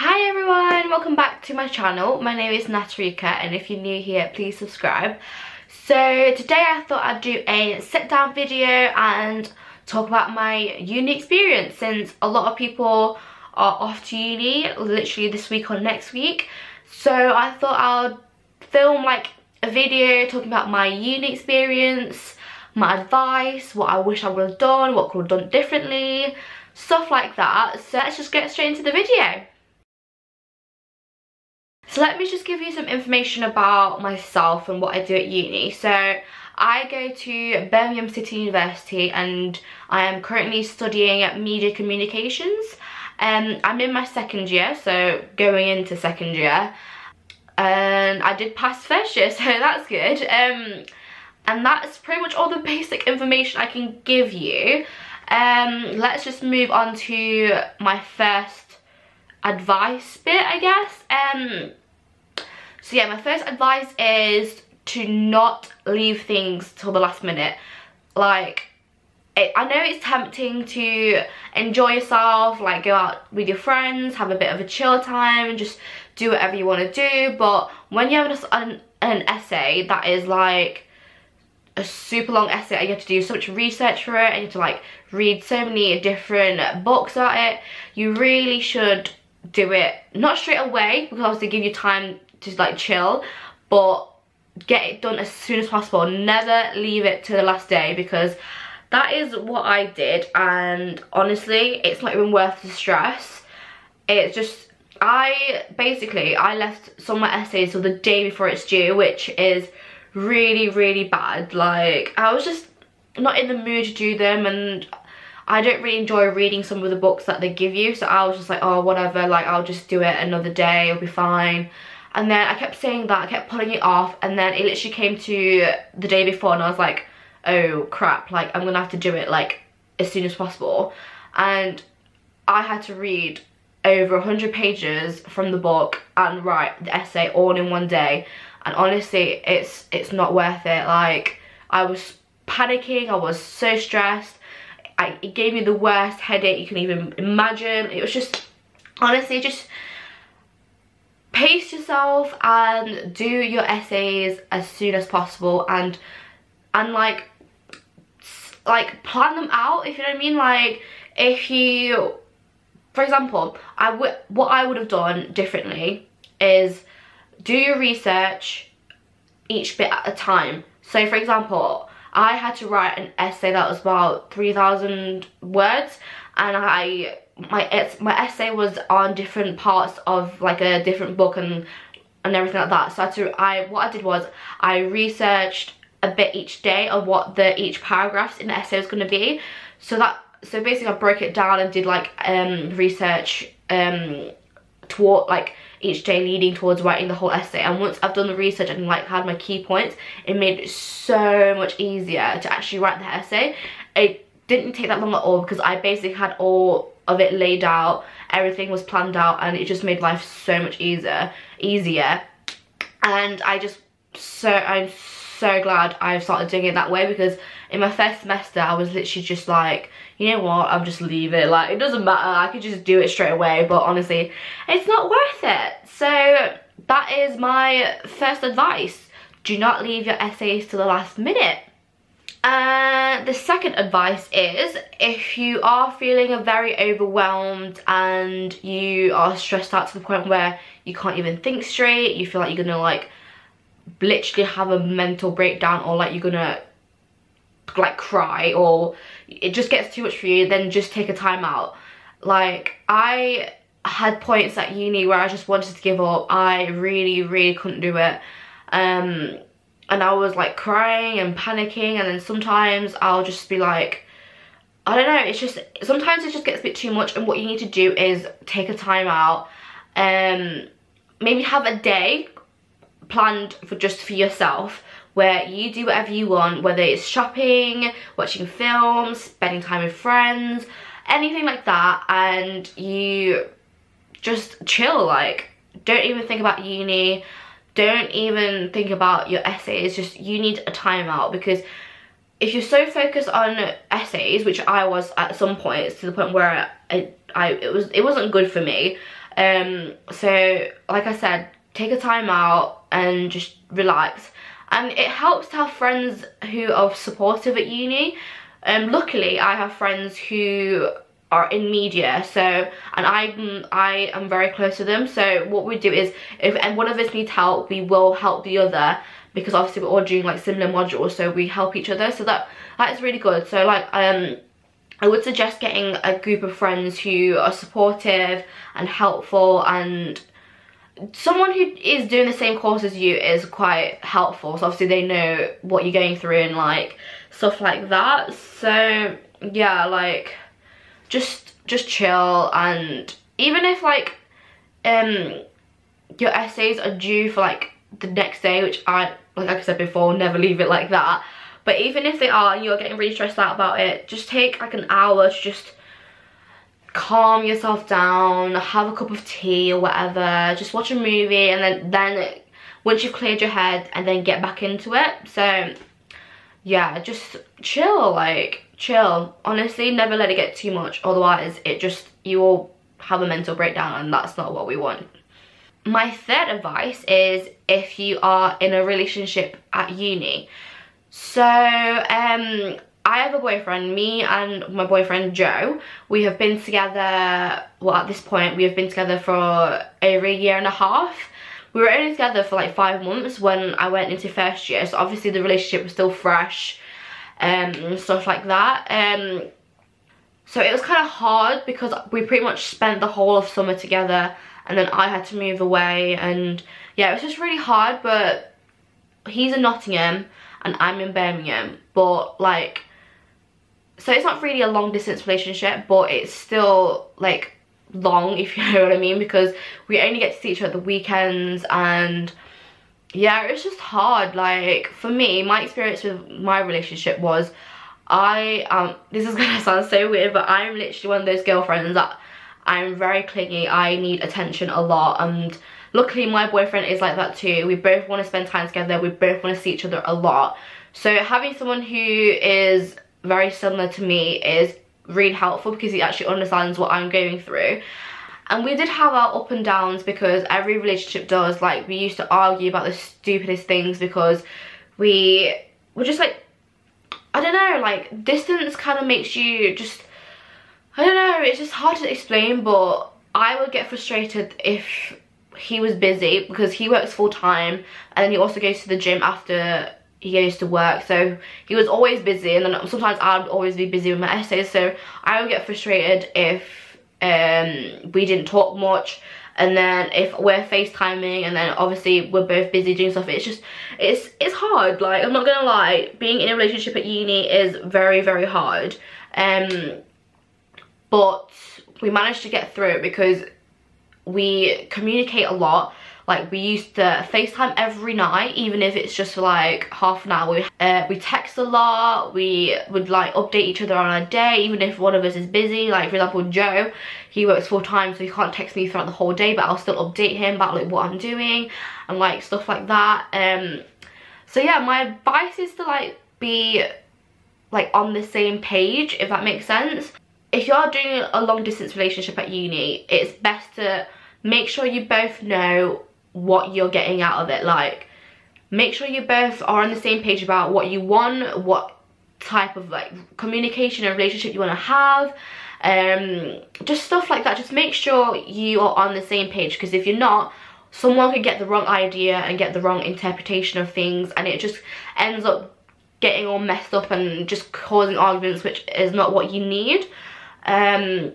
Hi everyone, welcome back to my channel. My name is Natarika and if you're new here, please subscribe. So today I thought I'd do a sit down video and talk about my uni experience, since a lot of people are off to uni literally this week or next week. So I thought I'll film like a video talking about my uni experience, my advice, what I wish I would have done, what could have done differently, stuff like that. So let's just get straight into the video. So let me just give you some information about myself and what I do at uni. So I go to Birmingham City University and I am currently studying media communications. I'm in my second year, so going into second year. And I did pass first year, so that's good. And that's pretty much all the basic information I can give you. Let's just move on to my first advice bit, I guess. So yeah, my first advice is to not leave things till the last minute. Like, I know it's tempting to enjoy yourself, like go out with your friends, have a bit of a chill time and just do whatever you want to do, but when you have an essay that is like a super long essay and you have to do so much research for it and you have to like read so many different books about it, you really should do it not straight away, because obviously give you time to like chill, but get it done as soon as possible. Never leave it to the last day, because that is what I did, and honestly it's not even worth the stress. It's just, I left some of my essays till the day before it's due, which is really bad. Like, I was just not in the mood to do them, and I don't really enjoy reading some of the books that they give you, so I was just like, oh whatever, like I'll just do it another day, it'll be fine. And then I kept saying that, I kept putting it off, and then it literally came to the day before and I was like, oh crap, like I'm gonna have to do it like as soon as possible. And I had to read over 100 pages from the book and write the essay all in one day, and honestly it's not worth it. Like, I was panicking, I was so stressed, it gave me the worst headache you can even imagine. It was just, honestly, just pace yourself and do your essays as soon as possible, and like plan them out, if you know what I mean. Like, if you, for example, what I would have done differently is do your research each bit at a time. So for example, I had to write an essay that was about 3,000 words, and my essay was on different parts of like a different book and everything like that. So what I did was I researched a bit each day of what each paragraph in the essay was going to be. So basically I broke it down and did like research toward like each day leading towards writing the whole essay. And once I've done the research and like had my key points, it made it so much easier to actually write the essay. It didn't take that long at all, because I basically had all of it laid out, everything was planned out, and it just made life so much easier. And I'm so glad I've started doing it that way, because in my first semester I was literally just like, you know what, I'll just leave it, like it doesn't matter, I could just do it straight away, but honestly it's not worth it. So that is my first advice: do not leave your essays to the last minute. The second advice is, if you are feeling very overwhelmed and you are stressed out to the point where you can't even think straight, you feel like you're gonna like literally have a mental breakdown, or like you're gonna like cry, or it just gets too much for you, then just take a time out. Like, I had points at uni where I just wanted to give up. I really couldn't do it, and I was like crying and panicking, and then sometimes I'll just be like, I don't know, it's just, sometimes it just gets a bit too much, and what you need to do is take a time out, maybe have a day planned for yourself where you do whatever you want, whether it's shopping, watching films, spending time with friends, anything like that, and you just chill. Like, don't even think about uni, don't even think about your essays, just you need a time out. Because if you're so focused on essays, which I was at some points, to the point where it wasn't good for me, So like I said, take a time out and just relax. And it helps to have friends who are supportive at uni. Luckily I have friends who are in media, so, and I am very close to them, so what we do is, if and one of us needs help, we will help the other, because obviously we're all doing like similar modules, so we help each other. So that's really good. So like I would suggest getting a group of friends who are supportive and helpful, and someone who is doing the same course as you is quite helpful, so obviously they know what you're going through and like stuff like that. So yeah, like just chill. And even if like your essays are due for like the next day, which like I said before, never leave it like that, but even if they are and you're getting really stressed out about it, just take like an hour to just calm yourself down, have a cup of tea or whatever, just watch a movie, and then once you've cleared your head, and then get back into it. So yeah, just chill, like chill. Honestly, never let it get too much, otherwise you will have a mental breakdown, and that's not what we want. My third advice is if you are in a relationship at uni. So I have a boyfriend. Me and my boyfriend Joe, we have been together, well at this point we have been together for over a year and a half. We were only together for like 5 months when I went into first year, so obviously the relationship was still fresh and stuff like that. So it was kind of hard because we pretty much spent the whole of summer together, and then I had to move away, and yeah, it was just really hard. But he's in Nottingham and I'm in Birmingham, but like, so it's not really a long distance relationship, but it's still like long, if you know what I mean, because we only get to see each other at the weekends. And yeah, it's just hard. Like for me, my experience with my relationship was, this is gonna sound so weird, but I'm literally one of those girlfriends that I'm very clingy. I need attention a lot, and luckily my boyfriend is like that too. We both want to spend time together, we both want to see each other a lot. So having someone who is very similar to me is really helpful, because he actually understands what I'm going through. And we did have our up and downs, because every relationship does. Like we used to argue about the stupidest things, because we were just like, I don't know, like distance kind of makes you just, I don't know, it's just hard to explain. But I would get frustrated if he was busy, because he works full-time and then he also goes to the gym after he goes to work, so he was always busy, and then sometimes I'd always be busy with my essays, so I would get frustrated if we didn't talk much. And then if we're FaceTiming and then obviously we're both busy doing stuff, it's just it's hard. Like I'm not gonna lie, being in a relationship at uni is very, very hard, but we managed to get through it because we communicate a lot. Like we used to FaceTime every night, even if it's just for like half an hour. We text a lot, we would like update each other on our day, even if one of us is busy. Like for example, Joe, he works full time, so he can't text me throughout the whole day, but I'll still update him about like what I'm doing and like stuff like that. So yeah, my advice is to like be like on the same page, if that makes sense. If you're doing a long distance relationship at uni, it's best to make sure you both know what you're getting out of it. Like make sure you both are on the same page about what you want, what type of like communication and relationship you want to have, just stuff like that. Just make sure you are on the same page, because if you're not, someone could get the wrong idea and get the wrong interpretation of things, and it just ends up getting all messed up and just causing arguments, which is not what you need. So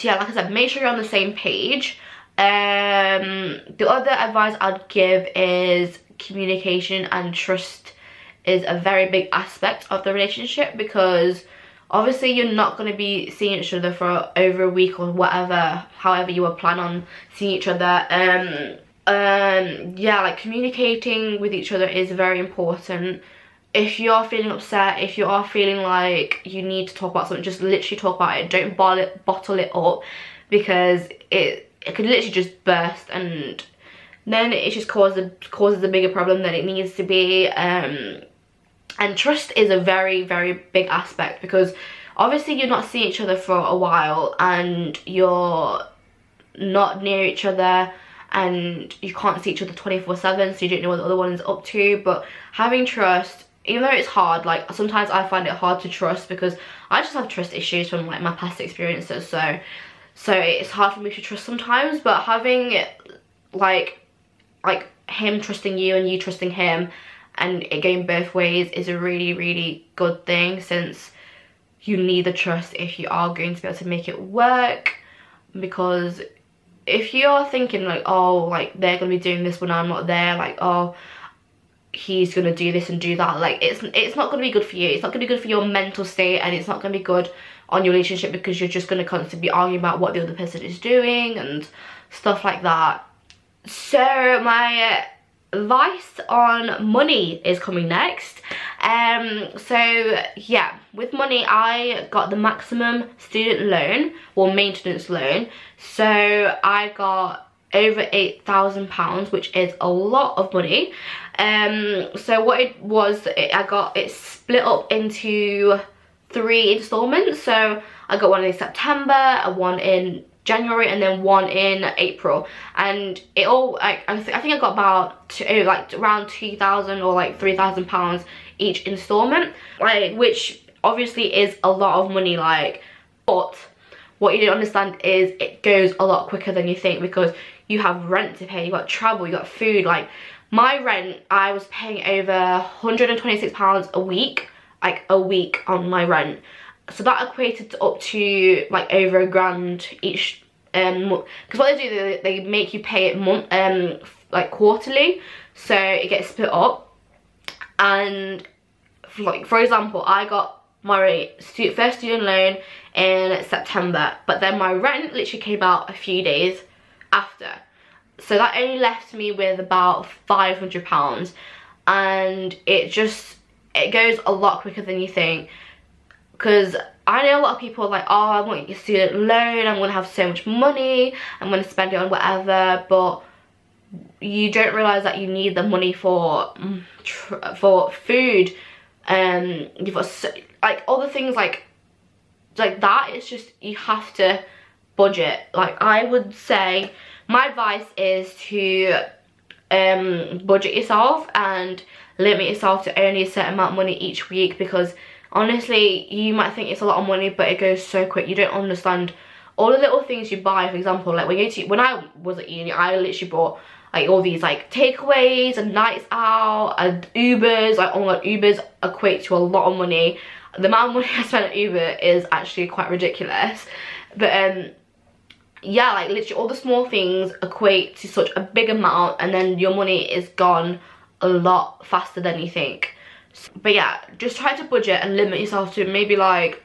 yeah, like I said, make sure you're on the same page. The other advice I'd give is communication and trust is a very big aspect of the relationship, because obviously you're not going to be seeing each other for over a week or whatever, however you will plan on seeing each other. Yeah, like communicating with each other is very important. If you are feeling upset, if you are feeling like you need to talk about something, just literally talk about it. Don't bottle it up, because it could literally just burst, and then it just causes a bigger problem than it needs to be. And trust is a very, very big aspect, because obviously you're not seeing each other for a while, and you're not near each other and you can't see each other 24/7, so you don't know what the other one is up to. But having trust, even though it's hard, like sometimes I find it hard to trust because I just have trust issues from like my past experiences, so it's hard for me to trust sometimes. But having like him trusting you and you trusting him and it going both ways is a really, really good thing, since you need the trust if you are going to be able to make it work. Because if you're thinking like, oh, like they're gonna be doing this when I'm not there, like, oh, he's gonna do this and do that, like it's not gonna be good for you. It's not gonna be good for your mental state, and it's not gonna be good on your relationship, because you're just gonna constantly be arguing about what the other person is doing and stuff like that. So my advice on money is coming next. So yeah, with money, I got the maximum student loan or maintenance loan, so I got over £8,000, which is a lot of money. So what it was, I got it split up into 3 installments. So I got one in September, one in January, and then one in April. And it all, I think I got about like around £2,000 or like £3,000 each installment, like, which obviously is a lot of money, like, but what you don't understand is it goes a lot quicker than you think, because you have rent to pay, you got travel, you got food. Like my rent, I was paying over £126 a week, like a week on my rent. So that equated to up to like over £1,000 each, because what they do, they make you pay it like quarterly, so it gets split up. And like, for example, I got my first student loan in September, but then my rent literally came out a few days after, so that only left me with about £500. And it goes a lot quicker than you think, because I know a lot of people are like, oh, I want your student loan, I'm gonna have so much money, I'm gonna spend it on whatever, but you don't realize that you need the money for food, you've got like other things like that. It's just, you have to budget. Like, I would say my advice is to budget yourself and limit yourself to only a certain amount of money each week, because honestly, you might think it's a lot of money, but it goes so quick. You don't understand all the little things you buy. For example, like when I was at uni, I literally bought like all these like takeaways and nights out and Ubers. Like, oh my god, Ubers equate to a lot of money. The amount of money I spent on Uber is actually quite ridiculous. But yeah, like literally all the small things equate to such a big amount, and then your money is gone a lot faster than you think. But yeah, just try to budget and limit yourself to maybe like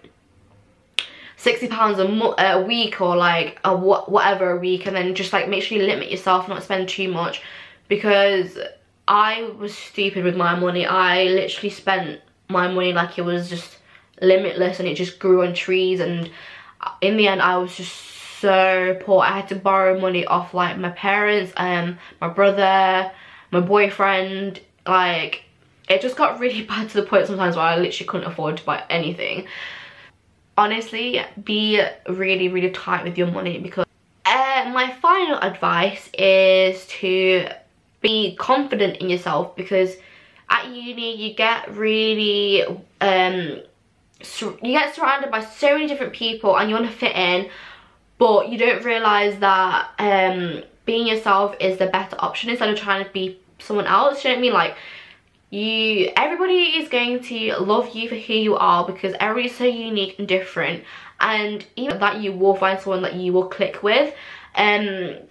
£60 a week, or like whatever a week, and then just like make sure you limit yourself, not spend too much. Because I was stupid with my money. I literally spent my money like it was just limitless, and it just grew on trees, and in the end I was just so poor. I had to borrow money off like my parents, my brother, my boyfriend. Like, it just got really bad to the point sometimes where I literally couldn't afford to buy anything. Honestly, be really, really tight with your money, because my final advice is to be confident in yourself, because at uni you get really you get surrounded by so many different people and you want to fit in, but you don't realize that being yourself is the better option instead of trying to be someone else. You know what I mean? Like, everybody is going to love you for who you are, because everybody's so unique and different, and even that you will find someone that you will click with. And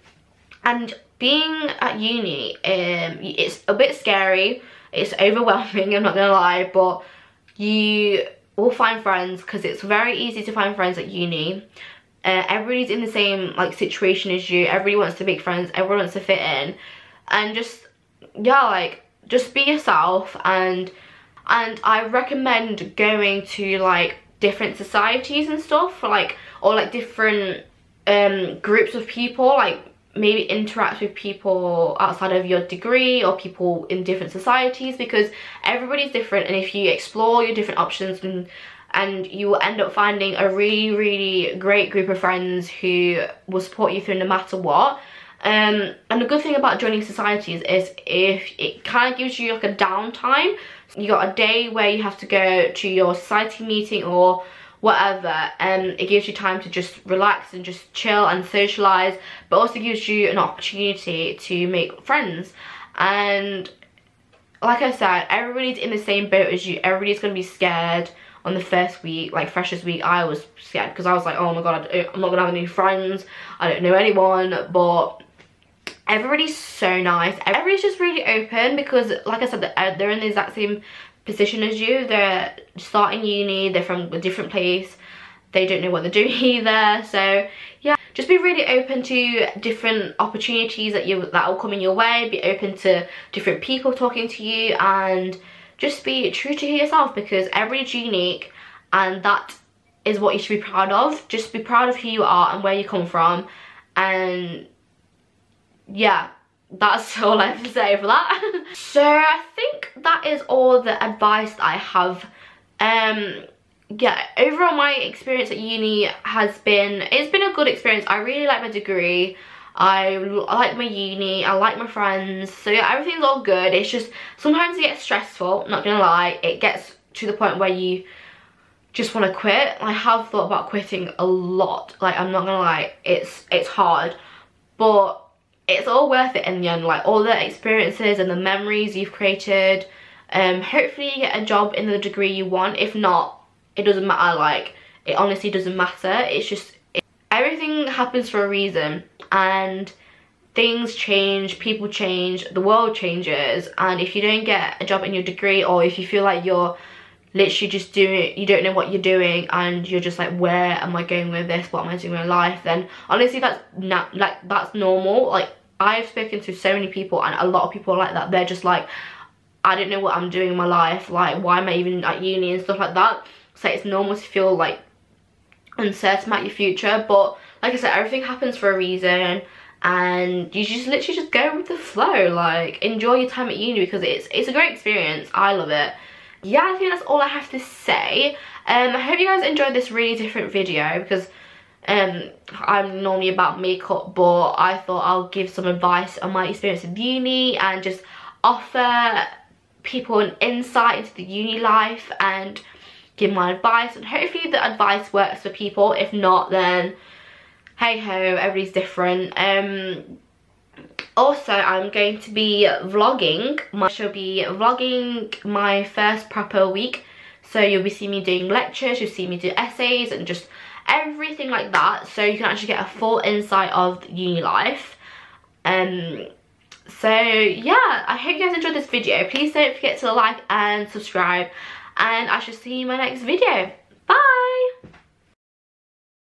being at uni, it's a bit scary, it's overwhelming, I'm not gonna lie, but you will find friends, because it's very easy to find friends at uni. Everybody's in the same like situation as you, everybody wants to make friends, everyone wants to fit in, and just, yeah, like, just be yourself. And I recommend going to like different societies and stuff, like, or like different groups of people, like maybe interact with people outside of your degree or people in different societies, because everybody's different, and if you explore your different options and you will end up finding a really great group of friends who will support you through no matter what. And the good thing about joining societies is if it kind of gives you like a downtime. You got a day where you have to go to your society meeting or whatever, and it gives you time to just relax and just chill and socialize, but also gives you an opportunity to make friends. And like I said, everybody's in the same boat as you. Everybody's going to be scared on the first week. Like freshers week, I was scared because I was like, oh my god, I'm not gonna have any friends, I don't know anyone. But everybody's so nice. Everybody's just really open because, like I said, they're in the exact same position as you. They're starting uni, they're from a different place, they don't know what they're doing either. So yeah, just be really open to different opportunities that will come in your way. Be open to different people talking to you, and just be true to yourself, because everybody's unique and that is what you should be proud of. Just be proud of who you are and where you come from. And yeah, that's all I have to say for that. So I think that is all the advice that I have. Yeah, overall my experience at uni it's been a good experience. I really like my degree, I like my uni, I like my friends, so yeah, everything's all good. It's just sometimes it gets stressful, not gonna lie. It gets to the point where you just want to quit. I have thought about quitting a lot, like I'm not gonna lie, it's hard, but it's all worth it in the end. Like all the experiences and the memories you've created. Hopefully you get a job in the degree you want. If not, it doesn't matter. Like, it honestly doesn't matter. It's just everything happens for a reason, and things change, people change, the world changes. And if you don't get a job in your degree, or if you feel like you're literally just doing, you don't know what you're doing, and you're just like, where am I going with this, what am I doing with my life, then honestly that's that's normal. Like I've spoken to so many people, and a lot of people are like that. They're just like, I don't know what I'm doing in my life, like why am I even at uni and stuff like that. So it's normal to feel like uncertain about your future, but like I said, everything happens for a reason, and you just literally just go with the flow. Like enjoy your time at uni, because it's a great experience. I love it. Yeah, I think that's all I have to say. I hope you guys enjoyed this really different video, because I'm normally about makeup, but I thought I'll give some advice on my experience with uni and just offer people an insight into the uni life and give my advice, and hopefully the advice works for people. If not, then hey ho, everybody's different. Also, I'm going to be vlogging. I shall be vlogging my first proper week, so you'll be seeing me doing lectures, you'll see me do essays and just everything like that, so you can actually get a full insight of uni life. So yeah, I hope you guys enjoyed this video. Please don't forget to like and subscribe, and I shall see you in my next video. Bye!